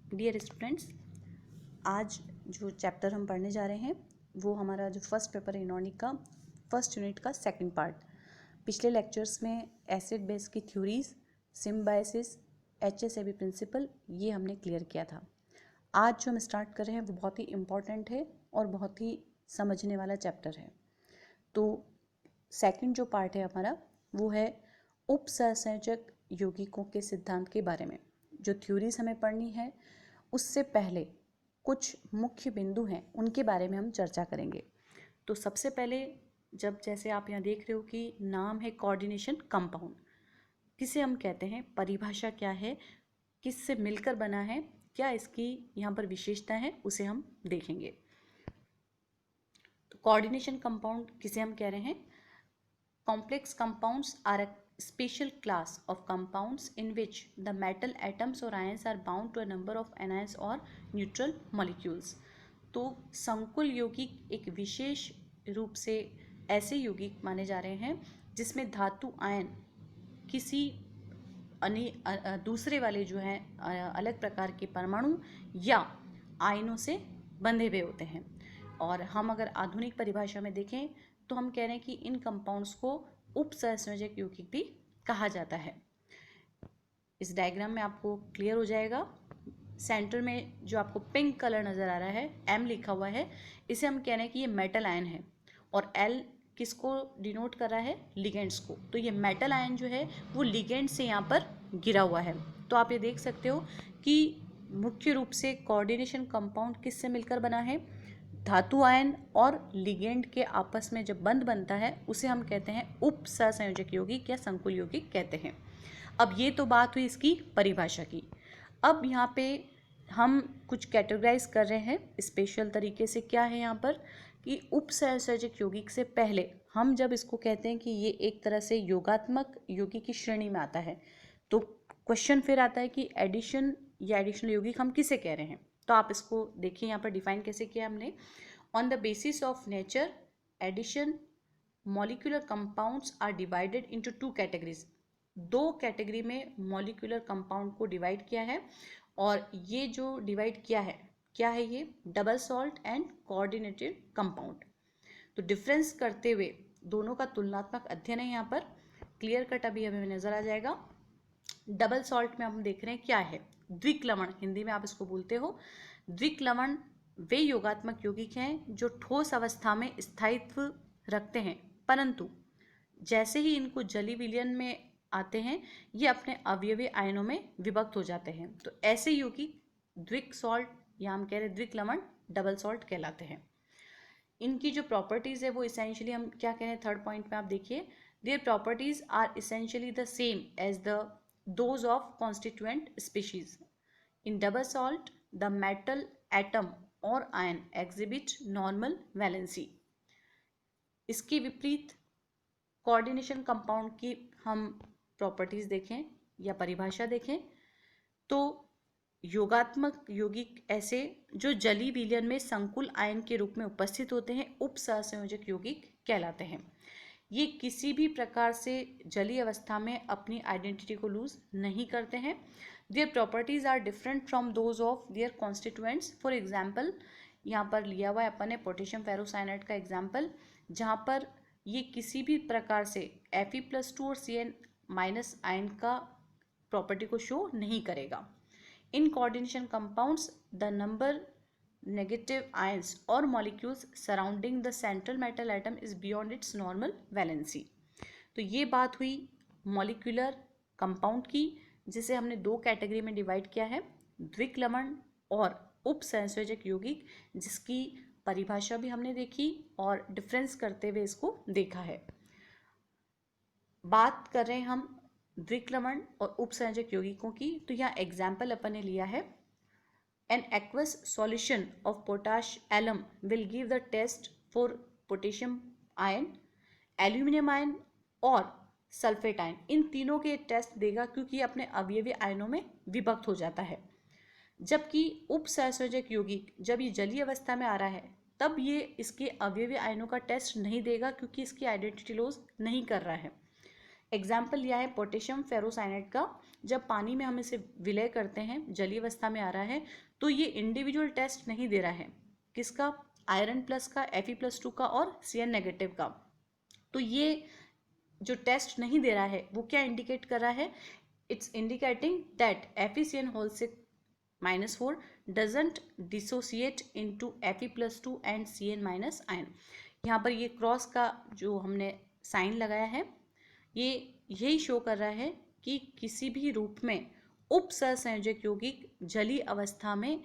Dear students, आज जो chapter हम पढ़ने जा रहे हैं वो हमारा जो फर्स्ट पेपर है इनऑर्गेनिक का फर्स्ट यूनिट का सेकंड पार्ट। पिछले लेक्चर्स में एसिड बेस की थ्योरीज, सिम्बायोसिस, HSAB प्रिंसिपल ये हमने क्लियर किया था। आज जो हम स्टार्ट कर रहे हैं वो बहुत ही इम्पॉर्टेंट है और बहुत ही समझने वाला चैप्टर है। तो सेकंड जो पार्ट है हमारा वो है उपसंयोजक यौगिकों के सिद्धांत के बारे में। जो थ्योरीज हमें पढ़नी है उससे पहले कुछ मुख्य बिंदु हैं उनके बारे में हम चर्चा करेंगे। तो सबसे पहले जब जैसे आप यहाँ देख रहे हो कि नाम है कोऑर्डिनेशन कंपाउंड, किसे हम कहते हैं, परिभाषा क्या है, किससे मिलकर बना है, क्या इसकी यहाँ पर विशेषता है, उसे हम देखेंगे। तो कोऑर्डिनेशन कंपाउंड किसे हम कह रहे हैं? Complex compounds are a special class of compounds in which the metal atoms or ions are bound to a number of anions or neutral molecules। तो संकुल यौगिक एक विशेष रूप से ऐसे यौगिक माने जा रहे हैं जिसमें धातु आयन किसी दूसरे वाले जो हैं अलग प्रकार के परमाणु या आयनों से बंधे हुए होते हैं। और हम अगर आधुनिक परिभाषा में देखें तो हम कह रहे हैं कि इन कंपाउंड्स को उपसंयोजक यौगिक भी कहा जाता है। इस डायग्राम में आपको क्लियर हो जाएगा। सेंटर में जो आपको पिंक कलर नज़र आ रहा है, M लिखा हुआ है, इसे हम कह रहे हैं कि ये मेटल आयन है और L किसको डिनोट कर रहा है? लिगेंड्स को। तो ये मेटल आयन जो है वो लिगेंड से यहाँ पर गिरा हुआ है। तो आप ये देख सकते हो कि मुख्य रूप से कोऑर्डिनेशन कंपाउंड किससे मिलकर बना है? धातु आयन और लिगेंड के आपस में जब बंध बनता है उसे हम कहते हैं उपसंयोजक यौगिक या संकुल यौगिक कहते हैं। अब ये तो बात हुई इसकी परिभाषा की। अब यहाँ पे हम कुछ कैटेगराइज कर रहे हैं स्पेशल तरीके से। क्या है यहाँ पर कि उपसंयोजक यौगिक से पहले हम जब इसको कहते हैं कि ये एक तरह से योगात्मक यौगिक की श्रेणी में आता है, तो क्वेश्चन फिर आता है कि एडिशन या एडिशनल यौगिक हम किसे कह रहे हैं। तो आप इसको देखिए, यहाँ पर डिफाइन कैसे किया हमने। On the basis of nature addition molecular compounds are divided into two categories. दो कैटेगरी में मॉलिक्यूलर कंपाउंड को डिवाइड किया है और ये जो डिवाइड किया है क्या है? ये double salt and coordinated compound. तो डिफरेंस करते हुए दोनों का तुलनात्मक अध्ययन है यहाँ पर। क्लियर कट अभी हमें नजर आ जाएगा। डबल सॉल्ट में हम देख रहे हैं क्या है? द्विक लवण, हिंदी में आप इसको बोलते हो। द्विक लवण वे योगात्मक यौगिक हैं जो ठोस अवस्था में स्थायित्व रखते हैं, परंतु जैसे ही इनको जलीय विलयन में आते हैं ये अपने अवयवी आयनों में विभक्त हो जाते हैं। तो ऐसे यौगिक द्विक सॉल्ट या हम कह रहे हैं द्विक लवण डबल सॉल्ट कहलाते हैं। इनकी जो प्रॉपर्टीज है वो इसेंशियली हम क्या कह रहे हैं? थर्ड पॉइंट में आप देखिए, their properties are essentially the same as the those of constituent species. In double salt, the metal atom or ion exhibit normal valency. इसके विपरीत कोऑर्डिनेशन कंपाउंड की हम प्रॉपर्टीज देखें या परिभाषा देखें तो योगात्मक यौगिक ऐसे जो जलीय विलयन में संकुल आयन के रूप में उपस्थित होते हैं उपसंयोजक यौगिक कहलाते हैं। ये किसी भी प्रकार से जलीय अवस्था में अपनी आइडेंटिटी को लूज नहीं करते हैं। Their properties are different from those of their constituents. For example यहाँ पर लिया हुआ है अपन ने पोटेशियम फेरोसाइनाइड का एग्जाम्पल, जहाँ पर ये किसी भी प्रकार से Fe+2 और Cn- आयन का प्रॉपर्टी को शो नहीं करेगा। इन coordination compounds the number negative ions or molecules surrounding the central metal atom is beyond its normal valency। तो ये बात हुई मॉलिक्यूलर कंपाउंड की, जिसे हमने दो कैटेगरी में डिवाइड किया है, द्विक लवण और उपसंयोजक यौगिक, जिसकी परिभाषा भी हमने देखी और डिफरेंस करते हुए इसको देखा है। बात कर रहे हैं हम द्विक लवण और उपसंयोजक यौगिकों की, तो यहाँ एग्जाम्पल अपन ने लिया है An aqueous solution of potash alum will give the test for potassium ion, aluminium ion और सल्फेट आयन। इन तीनों के टेस्ट देगा क्योंकि ये अपने अवयवी आयनों में विभक्त हो जाता है। जबकि उपसंयोजक यौगिक जब ये जलीय अवस्था में आ रहा है तब ये इसके अवयवी आयनों का टेस्ट नहीं देगा क्योंकि इसकी आइडेंटिटी लॉस नहीं कर रहा है। एग्जाम्पल लिया है पोटेशियम फेरोसाइनेट का। जब पानी में हम इसे विलय करते हैं, जलीय अवस्था में आ रहा है, तो ये इंडिविजुअल टेस्ट नहीं दे रहा है। किसका? आयरन प्लस का, Fe+2 का और Cn नेगेटिव का। तो ये जो टेस्ट नहीं दे रहा है वो क्या इंडिकेट कर रहा है? It's indicating that FeCN whole से -4 doesn't dissociate into Fe+2 and Cn minus ion. यहाँ पर ये क्रॉस का जो हमने साइन लगाया है, ये यही शो कर रहा है कि किसी भी रूप में उपसहसंयोजक यौगिक जलीय अवस्था में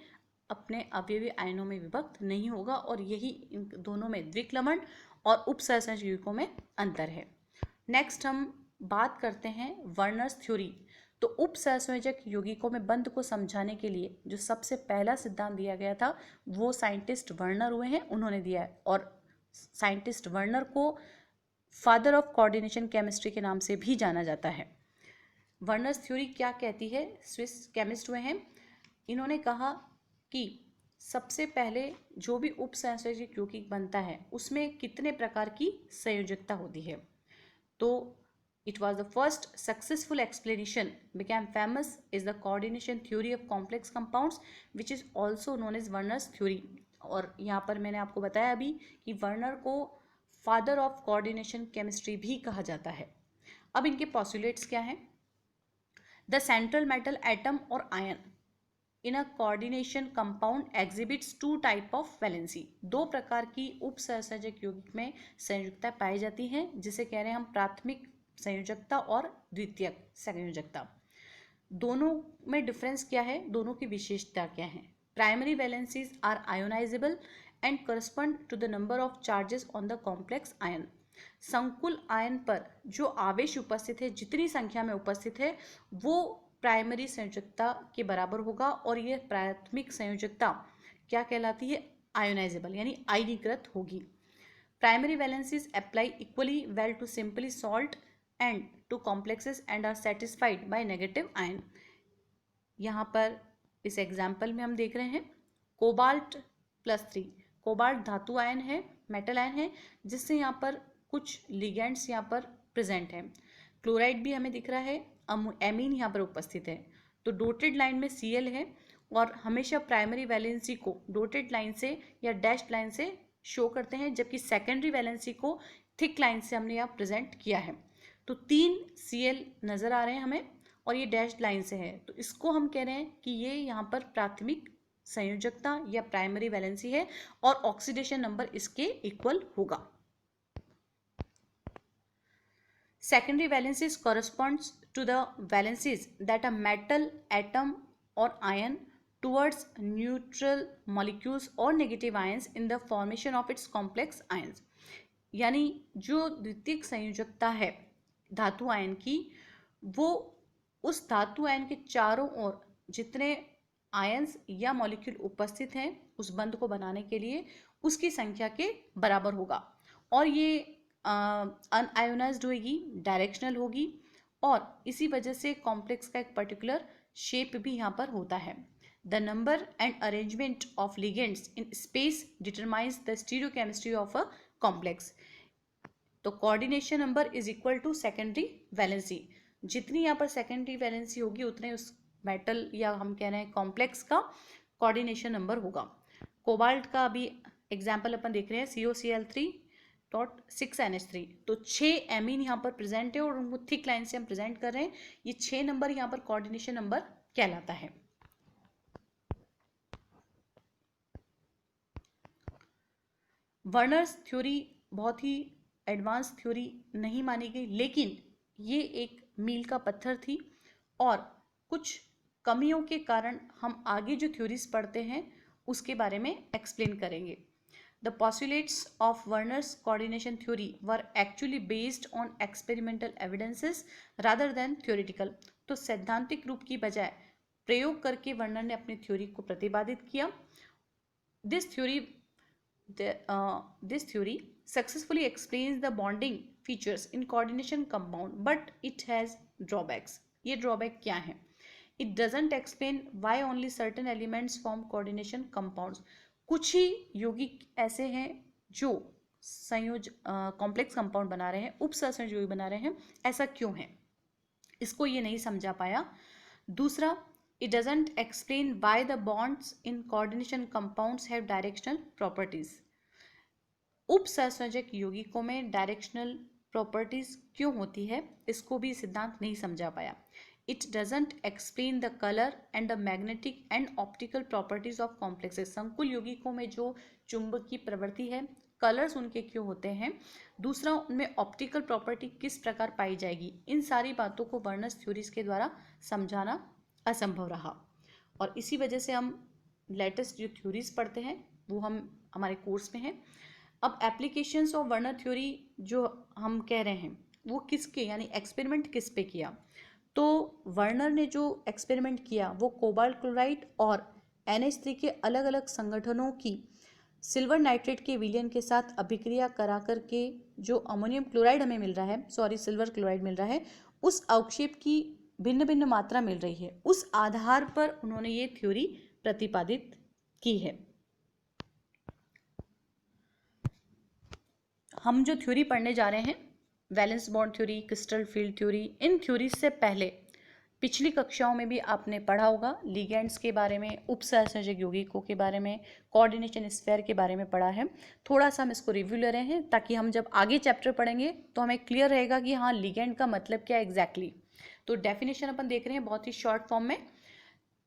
अपने अवयवी आयनों में विभक्त नहीं होगा, और यही इन दोनों में द्विक्लमन और उपसहसंयोजक यौगिकों में अंतर है। नेक्स्ट हम बात करते हैं वर्नर्स थ्योरी। तो उपसहसंयोजक यौगिकों में बंध को समझाने के लिए जो सबसे पहला सिद्धांत दिया गया था वो साइंटिस्ट वर्नर हुए हैं, उन्होंने दिया है। और साइंटिस्ट वर्नर को फादर ऑफ कोऑर्डिनेशन केमिस्ट्री के नाम से भी जाना जाता है। वर्नर्स थ्योरी क्या कहती है? स्विस केमिस्ट हुए हैं, इन्होंने कहा कि सबसे पहले जो भी उपसहसंयोजक यौगिक बनता है उसमें कितने प्रकार की संयोजकता होती है। तो it was the first successful explanation became famous is the coordination theory of complex compounds which is also known as Werner's theory। और यहाँ पर मैंने आपको बताया अभी कि वर्नर को फादर ऑफ कोऑर्डिनेशन केमिस्ट्री भी कहा जाता है। अब इनके पॉस्टुलेट्स क्या हैं? द सेंट्रल मेटल एटम और ion in a coordination compound exhibits two type of valency. दो प्रकार की उपसहसंयोजक यौगिक में संयोजकता पाई जाती है, जिसे कह रहे हैं हम प्राथमिक संयोजकता और द्वितीयक संयोजकता। दोनों में डिफरेंस क्या है? दोनों की विशेषता क्या है? Primary valencies are ionisable and correspond to the number of charges on the complex ion. संकुल आयन पर जो आवेश उपस्थित है, जितनी संख्या में उपस्थित है, वो प्राइमरी संयोजकता के बराबर होगा, और यह प्राथमिक संयोजकता क्या कहलाती है? आयोनाइजेबल यानी आयनीकृत होगी। Primary valencies apply equally well to simply salt and to complexes and are satisfied by negative ion. यहाँ पर इस एग्जाम्पल में हम देख रहे हैं कोबाल्ट+3। कोबाल्ट धातु आयन है, मेटल आयन है, जिससे यहाँ पर कुछ लिगेंड्स यहाँ पर प्रेजेंट हैं। क्लोराइड भी हमें दिख रहा है, एमीन यहाँ पर उपस्थित है। तो डोटेड लाइन में Cl है, और हमेशा प्राइमरी वैलेंसी को डोटेड लाइन से या डैश्ड लाइन से शो करते हैं, जबकि सेकेंडरी वैलेंसी को थिक लाइन से हमने यहाँ प्रेजेंट किया है। तो 3 Cl नज़र आ रहे हैं हमें, और ये डैश्ड लाइन से है, तो इसको हम कह रहे हैं कि ये यहाँ पर प्राथमिक संयोजकता या प्राइमरी वैलेंसी है, और ऑक्सीडेशन नंबर इसके इक्वल होगा। Secondary valencies corresponds to the valencies that a metal atom or ion towards neutral molecules or negative ions in the formation of its complex ions। यानी जो द्वितीयक संयोजकता है धातु आयन की, वो उस धातु आयन के चारों ओर जितने आयन्स या मॉलिक्यूल उपस्थित हैं उस बंध को बनाने के लिए उसकी संख्या के बराबर होगा, और ये अनआयोनाइज्ड होगी, डायरेक्शनल होगी, और इसी वजह से कॉम्प्लेक्स का एक पर्टिकुलर शेप भी यहाँ पर होता है। The number and arrangement of ligands in space determines the stereochemistry of a complex. तो coordination number is equal to secondary valency. जितनी यहाँ पर सेकेंडरी वैलेंसी होगी उतने उस मेटल या हम कह रहे हैं कॉम्प्लेक्स का कोऑर्डिनेशन नंबर होगा। कोबाल्ट का अभी एग्जाम्पल अपन देख रहे हैं, COCl3.6NH3। तो 6 एमीन यहाँ पर प्रेजेंट है, और उनको थिक लाइन से हम प्रेजेंट कर रहे हैं। ये 6 नंबर यहाँ पर कोऑर्डिनेशन नंबर कहलाता है। वर्नर्स थ्योरी बहुत ही एडवांस थ्योरी नहीं मानी गई, लेकिन ये एक मील का पत्थर थी, और कुछ कमियों के कारण हम आगे जो थ्योरीज पढ़ते हैं उसके बारे में एक्सप्लेन करेंगे। The postulates of Werner's coordination theory were actually based on experimental evidences rather than theoretical। तो सैद्धांतिक रूप की बजाय प्रयोग करके वर्नर ने अपनी थ्योरी को प्रतिपादित किया। This theory successfully explains the bonding features in coordination compound, but it has drawbacks। ये drawback क्या है? It doesn't explain why only certain elements form coordination compounds। कुछ ही यौगिक ऐसे हैं जो कॉम्प्लेक्स कंपाउंड बना रहे हैं, उपसहसंयोजक यौगिक बना रहे हैं, ऐसा क्यों है, इसको ये नहीं समझा पाया। दूसरा, it doesn't explain why the bonds in coordination compounds have directional properties. उपसहसंयोजक यौगिकों में डायरेक्शनल प्रॉपर्टीज क्यों होती है, इसको भी सिद्धांत नहीं समझा पाया। It doesn't explain the colour and the magnetic and optical properties of complexes. संकुल यौगिकों में जो चुंबकीय प्रवृत्ति है, कलर्स उनके क्यों होते हैं, दूसरा उनमें ऑप्टिकल प्रॉपर्टी किस प्रकार पाई जाएगी, इन सारी बातों को वर्नर्स थ्योरीज के द्वारा समझाना असंभव रहा। और इसी वजह से हम लेटेस्ट जो थ्योरीज पढ़ते हैं वो हम हमारे कोर्स में हैं। अब एप्लीकेशंस ऑफ वर्नर थ्योरी जो हम कह रहे हैं वो किसके, यानी एक्सपेरिमेंट किस पे किया, तो वर्नर ने जो एक्सपेरिमेंट किया वो कोबाल्ट क्लोराइड और NH3 के अलग अलग संगठनों की सिल्वर नाइट्रेट के विलयन के साथ अभिक्रिया करा करके जो अमोनियम क्लोराइड हमें मिल रहा है, सिल्वर क्लोराइड मिल रहा है, उस अवक्षेप की भिन्न भिन्न मात्रा मिल रही है, उस आधार पर उन्होंने ये थ्योरी प्रतिपादित की है। हम जो थ्योरी पढ़ने जा रहे हैं, valence bond theory, crystal field theory, इन थ्योरीज से पहले पिछली कक्षाओं में भी आपने पढ़ा होगा, लिगेंड्स के बारे में, उपसहसंयोजक यौगिकों के बारे में, कोऑर्डिनेशन स्फीयर के बारे में पढ़ा है। थोड़ा सा हम इसको रिव्यू ले रहे हैं ताकि हम जब आगे चैप्टर पढ़ेंगे तो हमें क्लियर रहेगा कि हाँ लिगेंड का मतलब क्या है एग्जैक्टली। तो डेफिनेशन अपन देख रहे हैं बहुत ही शॉर्ट फॉर्म में।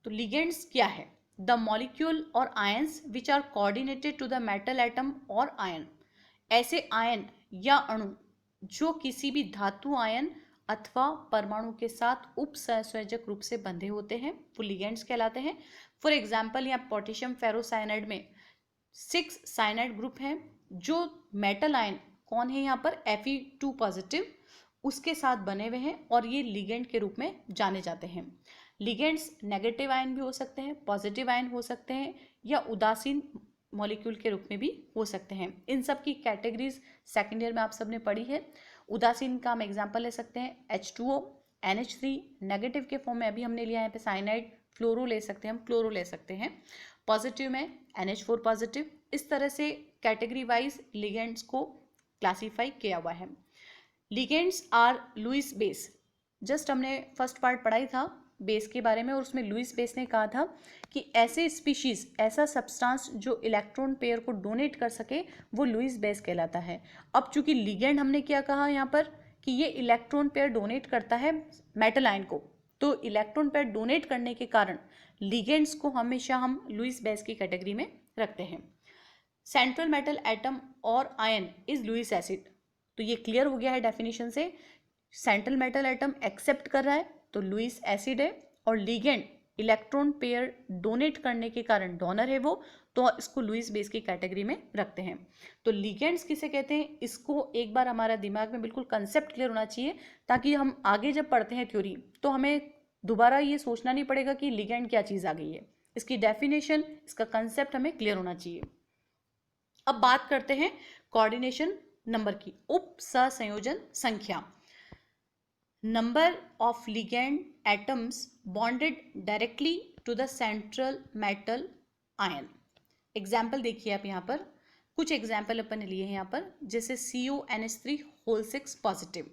तो लिगेंड्स क्या है, द मॉलिक्यूल और ions which are coordinated to the metal atom और आयन, ऐसे आयन या अणु जो किसी भी धातु आयन अथवा परमाणु के साथ उपसहसंयोजक रूप से बंधे होते हैं, वो लिगेंड्स कहलाते हैं। फॉर एग्जाम्पल यहाँ पोटेशियम फेरोसाइनाइड में 6 साइनाइड ग्रुप हैं, जो मेटल आयन कौन है यहाँ पर, Fe2 पॉजिटिव, उसके साथ बने हुए हैं और ये लिगेंड के रूप में जाने जाते हैं। लिगेंड्स नेगेटिव आयन भी हो सकते हैं, पॉजिटिव आयन हो सकते हैं, या उदासीन मॉलिक्यूल के रूप में भी हो सकते हैं। इन सब की कैटेगरीज सेकेंड ईयर में आप सबने पढ़ी है। उदासीन का हम एग्जाम्पल ले सकते हैं H2O, NH3, नेगेटिव के फॉर्म में अभी हमने लिया है यहाँ पे साइनाइड, फ्लोरो ले सकते हैं, हम क्लोरो ले सकते हैं। पॉजिटिव में NH4 पॉजिटिव। इस तरह से कैटेगरी वाइज लिगेंड्स को क्लासीफाई किया हुआ है। Ligands are Lewis base, just हमने फर्स्ट पार्ट पढ़ाई था बेस के बारे में, और उसमें लुईस बेस ने कहा था कि ऐसे स्पीशीज, ऐसा सब्सटेंस जो इलेक्ट्रॉन पेयर को डोनेट कर सके वो लुईस बेस कहलाता है। अब चूंकि लिगेंड हमने क्या कहा यहाँ पर कि ये इलेक्ट्रॉन पेयर डोनेट करता है मेटल आयन को, तो इलेक्ट्रॉन पेयर डोनेट करने के कारण लिगेंड्स को हमेशा हम लुईस बेस की कैटेगरी में रखते हैं। सेंट्रल मेटल एटम और आयन इज लुईस एसिड, तो ये क्लियर हो गया है डेफिनेशन से। सेंट्रल मेटल एटम एक्सेप्ट कर रहा है तो लुईस एसिड है, और लिगेंड इलेक्ट्रॉन पेयर डोनेट करने के कारण डोनर है वो, तो इसको लुईस बेस की कैटेगरी में रखते हैं। तो लिगेंड्स किसे कहते हैं, इसको एक बार हमारा दिमाग में बिल्कुल कंसेप्ट क्लियर होना चाहिए, ताकि हम आगे जब पढ़ते हैं थ्योरी तो हमें दोबारा ये सोचना नहीं पड़ेगा कि लिगेंड क्या चीज़ आ गई है। इसकी डेफिनेशन, इसका कंसेप्ट हमें क्लियर होना चाहिए। अब बात करते हैं कोऑर्डिनेशन नंबर की, उपसहसंयोजन संख्या। Number of ligand atoms bonded directly to the central metal ion. Example देखिए आप यहाँ पर, कुछ एग्जाम्पल अपन ने लिए हैं यहाँ पर, जैसे CONH3 होल 6 पॉजिटिव,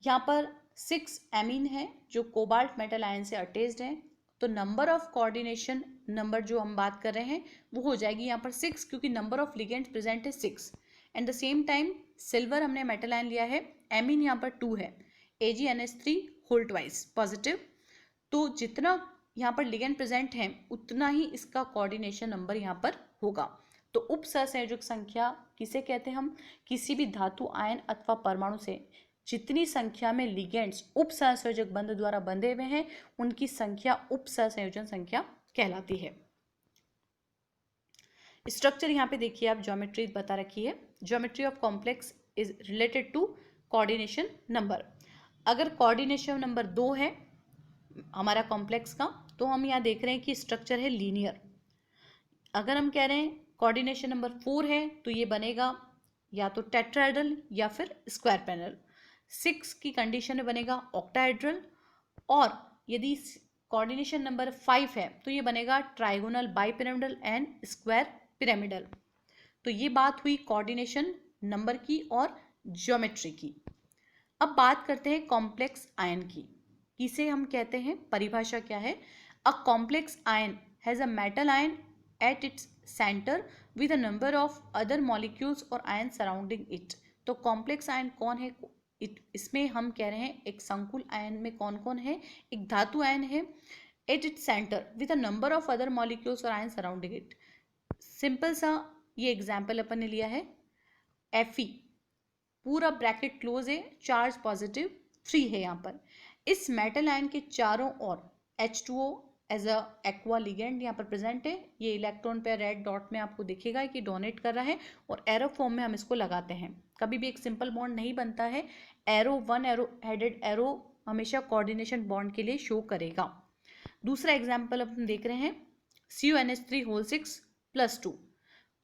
यहाँ पर 6 एमीन है जो कोबाल्ट मेटल आयन से अटैच्ड है, तो नंबर ऑफ कोऑर्डिनेशन नंबर जो हम बात कर रहे हैं वो हो जाएगी यहाँ पर 6, क्योंकि नंबर ऑफ लिगेंड्स प्रेजेंट है 6। And the same time silver हमने मेटल आयन लिया है, एमीन यहाँ पर 2 है, AgNH3 होल ट्वाइस पॉजिटिव, तो जितना यहाँ पर लिगेंड प्रेजेंट है उतना ही इसका कोऑर्डिनेशन नंबर यहाँ पर होगा। तो उपसहसंयोजक संख्या किसे कहते हैं हम, किसी भी धातु आयन अथवा परमाणु से जितनी संख्या में लिगेंड्स उपसहसंयोजक बंध द्वारा बंधे हुए हैं उनकी संख्या उपसहसंयोजन संख्या कहलाती है। स्ट्रक्चर यहाँ पे देखिए आप, ज्योमेट्री बता रखी है, geometry of complex is related to coordination number. अगर कोऑर्डिनेशन नंबर 2 है हमारा कॉम्प्लेक्स का, तो हम यहाँ देख रहे हैं कि स्ट्रक्चर है लीनियर। अगर हम कह रहे हैं कोऑर्डिनेशन नंबर 4 है तो ये बनेगा या तो टेट्राहेड्रल या फिर स्क्वायर पैनल। 6 की कंडीशन में बनेगा ऑक्टाहेड्रल, और यदि कोऑर्डिनेशन नंबर 5 है तो ये बनेगा trigonal bipyramidal and square pyramidal. तो ये बात हुई कोऑर्डिनेशन नंबर की और ज्योमेट्री की। अब बात करते हैं कॉम्प्लेक्स आयन की। किसे हम कहते हैं, परिभाषा क्या है? A complex ion has a metal ion eight its centre with a number of other molecules और आयन सराउंडिंग इट। तो कॉम्प्लेक्स आयन कौन है? इसमें हम कह रहे हैं एक संकुल आयन में कौन कौन है? एक धातु आयन है at its centre with a number of other molecules और आयन सराउंडिंग इट। सिंपल सा ये एग्जाम्पल अपन ने लिया है, Fe पूरा ब्रैकेट क्लोज है, चार्ज पॉजिटिव 3 है यहाँ पर। इस मेटल आयन के चारों ओर H2O as a aqua ligand यहाँ पर प्रेजेंट है। ये इलेक्ट्रॉन पेयर रेड डॉट में आपको दिखेगा कि डोनेट कर रहा है, और एरो फॉर्म में हम इसको लगाते हैं। कभी भी एक सिंपल बॉन्ड नहीं बनता है, arrow one arrow headed arrow हमेशा कोऑर्डिनेशन बॉन्ड के लिए शो करेगा। दूसरा एग्जाम्पल अब हम देख रहे हैं CuNH3 6+2।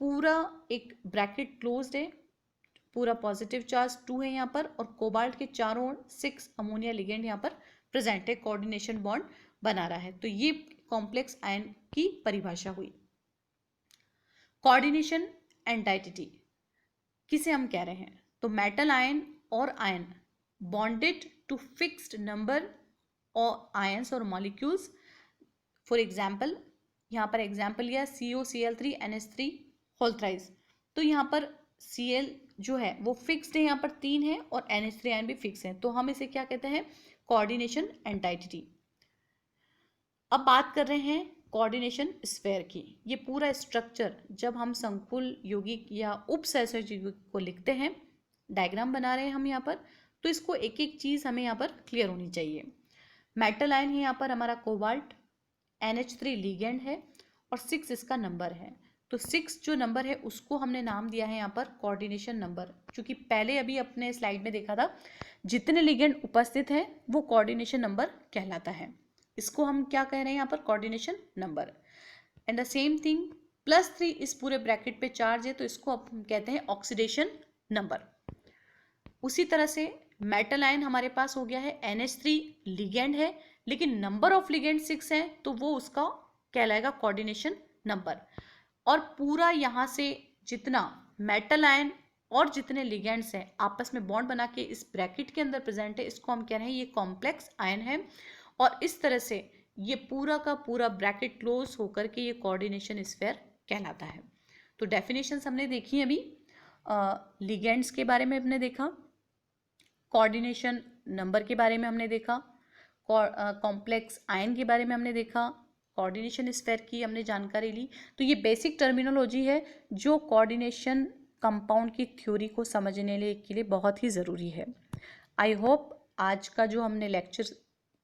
पूरा एक ब्रैकेट क्लोज्ड है, पूरा पॉजिटिव चार्ज 2 है यहाँ पर, और कोबाल्ट के चारों ओर 6 अमोनिया लिगेंड यहाँ पर प्रेजेंट है, कोऑर्डिनेशन बॉन्ड बना रहा है। तो ये कॉम्प्लेक्स आयन की परिभाषा हुई। कोऑर्डिनेशन एंटाइटी किसे हम कह रहे हैं? तो मेटल आयन और ion bonded to fixed number और आयंस और मॉलिक्यूल्स। फॉर एग्जाम्पल, यहाँ पर एग्जाम्पल लिया COCl3NH3 होल थ्राइस। तो यहाँ पर Cl जो है वो फिक्स्ड है, यहाँ पर 3 है, और NH3 आयन भी फिक्स है, तो हम इसे क्या कहते हैं? Coordination entity. अब बात कर रहे हैं कोऑर्डिनेशन स्फीयर की। ये पूरा स्ट्रक्चर जब हम संकुल यौगिक या उपसहसर्जी यौगिक को लिखते हैं, डायग्राम बना रहे हैं हम यहाँ पर, तो इसको एक एक चीज़ हमें यहाँ पर क्लियर होनी चाहिए। मेटल आयन है यहाँ पर हमारा कोबाल्ट, NH3 लिगेंड है, और 6 इसका नंबर है। तो 6 जो नंबर है उसको हमने नाम दिया है यहाँ पर कोऑर्डिनेशन नंबर, क्योंकि पहले अभी अपने स्लाइड में देखा था जितने लिगेंड उपस्थित हैं वो कोऑर्डिनेशन नंबर कहलाता है। इसको हम क्या कह रहे हैं यहाँ पर? Coordination number. And the same thing +3 इस पूरे ब्रैकेट पे चार्ज है, तो इसको हम कहते हैं ऑक्सीडेशन नंबर। उसी तरह से मेटल आयन हमारे पास हो गया है, NH3 लिगेंड है, लेकिन नंबर ऑफ लिगेंड 6 है, तो वो उसका कहलाएगा कोऑर्डिनेशन नंबर। और पूरा यहाँ से जितना मेटल आयन और जितने लिगेंड्स हैं आपस में बॉन्ड बना के इस ब्रैकेट के अंदर प्रेजेंट है, इसको हम कह रहे हैं ये कॉम्प्लेक्स आयन है। और इस तरह से ये पूरा का पूरा ब्रैकेट क्लोज होकर के ये कोऑर्डिनेशन स्फीयर कहलाता है। तो डेफिनेशंस हमने देखी अभी, लिगेंड्स के बारे में हमने देखा, कोऑर्डिनेशन नंबर के बारे में हमने देखा, कॉम्प्लेक्स आयन के बारे में हमने देखा, कोऑर्डिनेशन स्फीयर की हमने जानकारी ली। तो ये बेसिक टर्मिनोलॉजी है जो कोऑर्डिनेशन कंपाउंड की थ्योरी को समझने के लिए बहुत ही ज़रूरी है। आई होप आज का जो हमने लेक्चर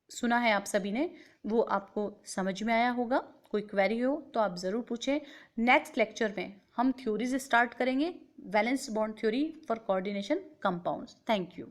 सुना है आप सभी ने वो आपको समझ में आया होगा। कोई क्वेरी हो तो आप ज़रूर पूछें। नेक्स्ट लेक्चर में हम थ्योरीज स्टार्ट करेंगे, valence bond theory for coordination compounds. Thank you.